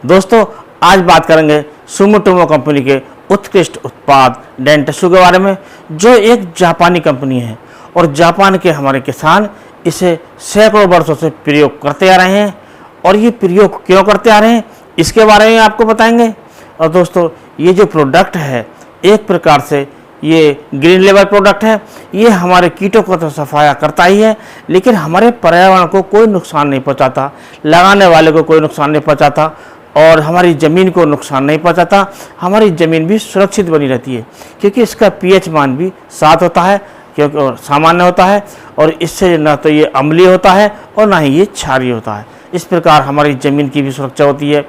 दोस्तों आज बात करेंगे सुमोटोमो कंपनी के उत्कृष्ट उत्पाद डेंटशू के बारे में, जो एक जापानी कंपनी है और जापान के हमारे किसान इसे सैकड़ों वर्षों से प्रयोग करते आ रहे हैं। और ये प्रयोग क्यों करते आ रहे हैं इसके बारे में आपको बताएंगे। और दोस्तों ये जो प्रोडक्ट है एक प्रकार से ये ग्रीन लेवल प्रोडक्ट है। ये हमारे कीटों को तो सफाया करता ही है, लेकिन हमारे पर्यावरण को कोई नुकसान नहीं पहुंचाता, लगाने वाले को कोई नुकसान नहीं पहुंचाता और हमारी ज़मीन को नुकसान नहीं पहुंचाता। हमारी ज़मीन भी सुरक्षित बनी रहती है क्योंकि इसका पीएच मान भी 7 होता है, क्योंकि सामान्य होता है और इससे न तो ये अम्लीय होता है और ना ही ये क्षारीय होता है। इस प्रकार हमारी ज़मीन की भी सुरक्षा होती है,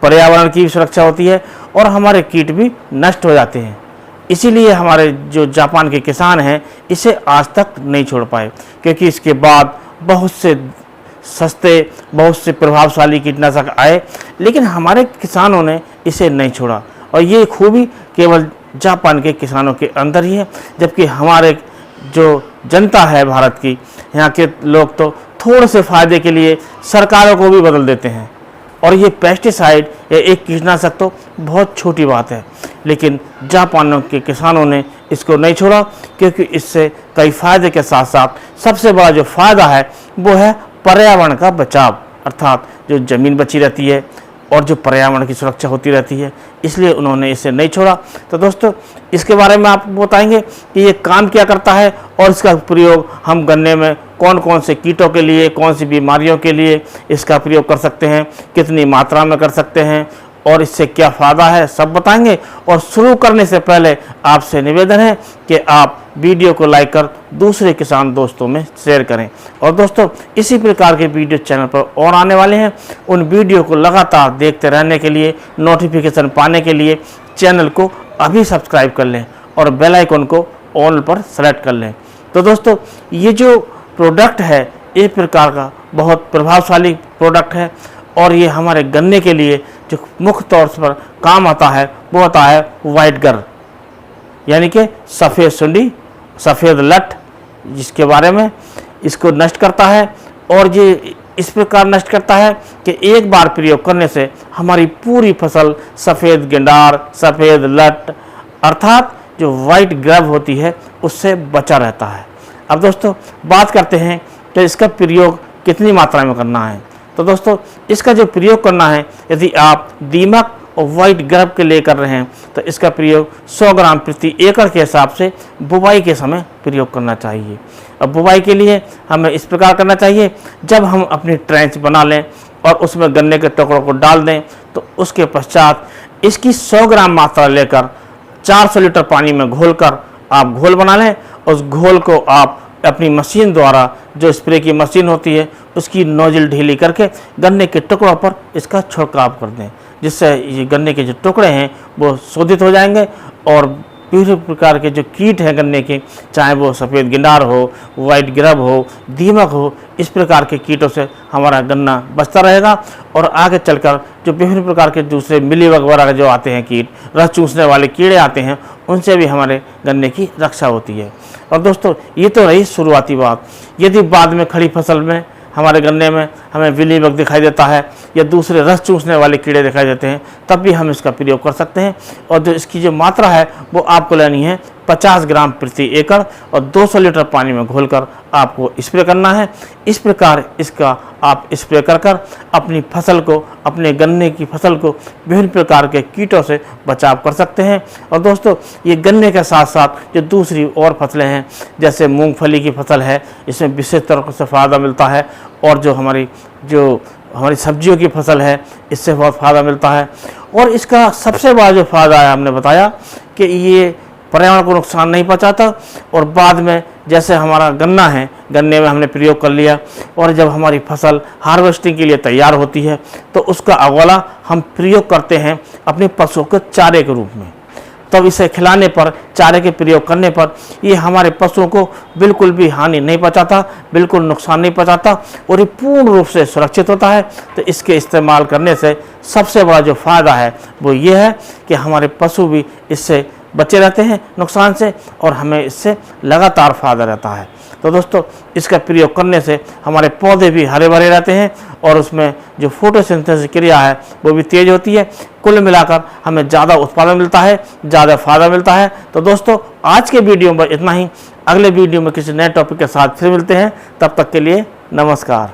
पर्यावरण की भी सुरक्षा होती है और हमारे कीट भी नष्ट हो जाते हैं। इसीलिए हमारे जो जापान के किसान हैं इसे आज तक नहीं छोड़ पाए, क्योंकि इसके बाद बहुत से सस्ते बहुत से प्रभावशाली कीटनाशक आए, लेकिन हमारे किसानों ने इसे नहीं छोड़ा। और ये खूबी केवल जापान के किसानों के अंदर ही है, जबकि हमारे जो जनता है भारत की, यहाँ के लोग तो थोड़े से फ़ायदे के लिए सरकारों को भी बदल देते हैं। और ये पेस्टिसाइड या एक कीटनाशक तो बहुत छोटी बात है, लेकिन जापान के किसानों ने इसको नहीं छोड़ा, क्योंकि इससे कई फ़ायदे के साथ साथ सबसे बड़ा जो फ़ायदा है वो है पर्यावरण का बचाव, अर्थात जो ज़मीन बची रहती है और जो पर्यावरण की सुरक्षा होती रहती है, इसलिए उन्होंने इसे नहीं छोड़ा। तो दोस्तों इसके बारे में आपको बताएंगे कि ये काम क्या करता है और इसका प्रयोग हम गन्ने में कौन कौन से कीटों के लिए, कौन सी बीमारियों के लिए इसका प्रयोग कर सकते हैं, कितनी मात्रा में कर सकते हैं और इससे क्या फ़ायदा है, सब बताएंगे। और शुरू करने से पहले आपसे निवेदन है कि आप वीडियो को लाइक कर दूसरे किसान दोस्तों में शेयर करें। और दोस्तों इसी प्रकार के वीडियो चैनल पर और आने वाले हैं, उन वीडियो को लगातार देखते रहने के लिए, नोटिफिकेशन पाने के लिए चैनल को अभी सब्सक्राइब कर लें और बेल आइकन को ऑल पर सेलेक्ट कर लें। तो दोस्तों ये जो प्रोडक्ट है एक प्रकार का बहुत प्रभावशाली प्रोडक्ट है और ये हमारे गन्ने के लिए जो मुख्य तौर पर काम आता है वो होता है वाइट गर, यानी कि सफ़ेद सुंडी, सफ़ेद लट, जिसके बारे में इसको नष्ट करता है। और ये इस प्रकार नष्ट करता है कि एक बार प्रयोग करने से हमारी पूरी फसल सफ़ेद गेंडार, सफ़ेद लट अर्थात जो वाइट ग्रब होती है उससे बचा रहता है। अब दोस्तों बात करते हैं कि इसका प्रयोग कितनी मात्रा में करना है। तो दोस्तों इसका जो प्रयोग करना है, यदि आप दीमक और वाइट ग्रब के लिए कर रहे हैं तो इसका प्रयोग 100 ग्राम प्रति एकड़ के हिसाब से बुवाई के समय प्रयोग करना चाहिए। अब बुवाई के लिए हमें इस प्रकार करना चाहिए, जब हम अपनी ट्रेंच बना लें और उसमें गन्ने के टुकड़ों को डाल दें तो उसके पश्चात इसकी 100 ग्राम मात्रा लेकर 400 लीटर पानी में घोलकर आप घोल बना लें। उस घोल को आप अपनी मशीन द्वारा, जो स्प्रे की मशीन होती है, उसकी नोजल ढीली करके गन्ने के टुकड़ों पर इसका छिड़काव कर दें, जिससे ये गन्ने के जो टुकड़े हैं वो शोधित हो जाएंगे और विभिन्न प्रकार के जो कीट हैं गन्ने के, चाहे वो सफ़ेद गिंडार हो, वाइट ग्रब हो, दीमक हो, इस प्रकार के कीटों से हमारा गन्ना बचता रहेगा। और आगे चलकर जो विभिन्न प्रकार के दूसरे मिलीबग वगैरह जो आते हैं कीट, रस चूसने वाले कीड़े आते हैं, उनसे भी हमारे गन्ने की रक्षा होती है। और दोस्तों ये तो रही शुरुआती बात। यदि बाद में खड़ी फसल में हमारे गन्ने में हमें मिलीबग दिखाई देता है या दूसरे रस चूसने वाले कीड़े दिखाई देते हैं, तब भी हम इसका प्रयोग कर सकते हैं। और जो इसकी जो मात्रा है वो आपको लेनी है 50 ग्राम प्रति एकड़ और 200 लीटर पानी में घोलकर आपको स्प्रे करना है। इस प्रकार इसका आप स्प्रे कर अपनी फसल को, अपने गन्ने की फसल को विभिन्न प्रकार के कीटों से बचाव कर सकते हैं। और दोस्तों ये गन्ने के साथ साथ जो दूसरी और फसलें हैं, जैसे मूंगफली की फसल है, इसमें विशेष तौर से फ़ायदा मिलता है। और जो हमारी सब्जियों की फसल है, इससे बहुत फ़ायदा मिलता है। और इसका सबसे बड़ा जो फ़ायदा है, हमने बताया कि ये पर्यावरण को नुकसान नहीं पहुंचाता। और बाद में जैसे हमारा गन्ना है, गन्ने में हमने प्रयोग कर लिया और जब हमारी फसल हार्वेस्टिंग के लिए तैयार होती है तो उसका अगोला हम प्रयोग करते हैं अपने पशुओं के चारे के रूप में। तब इसे खिलाने पर, चारे के प्रयोग करने पर ये हमारे पशुओं को बिल्कुल भी हानि नहीं पहुंचाता, बिल्कुल नुकसान नहीं पहुंचाता और ये पूर्ण रूप से सुरक्षित होता है। तो इसके इस्तेमाल करने से सबसे बड़ा जो फ़ायदा है वो ये है कि हमारे पशु भी इससे बचे रहते हैं नुकसान से और हमें इससे लगातार फ़ायदा रहता है। तो दोस्तों इसका प्रयोग करने से हमारे पौधे भी हरे भरे रहते हैं और उसमें जो फोटोसिंथेसिस क्रिया है वो भी तेज होती है। कुल मिलाकर हमें ज़्यादा उत्पादन मिलता है, ज़्यादा फायदा मिलता है। तो दोस्तों आज के वीडियो में इतना ही। अगले वीडियो में किसी नए टॉपिक के साथ फिर मिलते हैं। तब तक के लिए नमस्कार।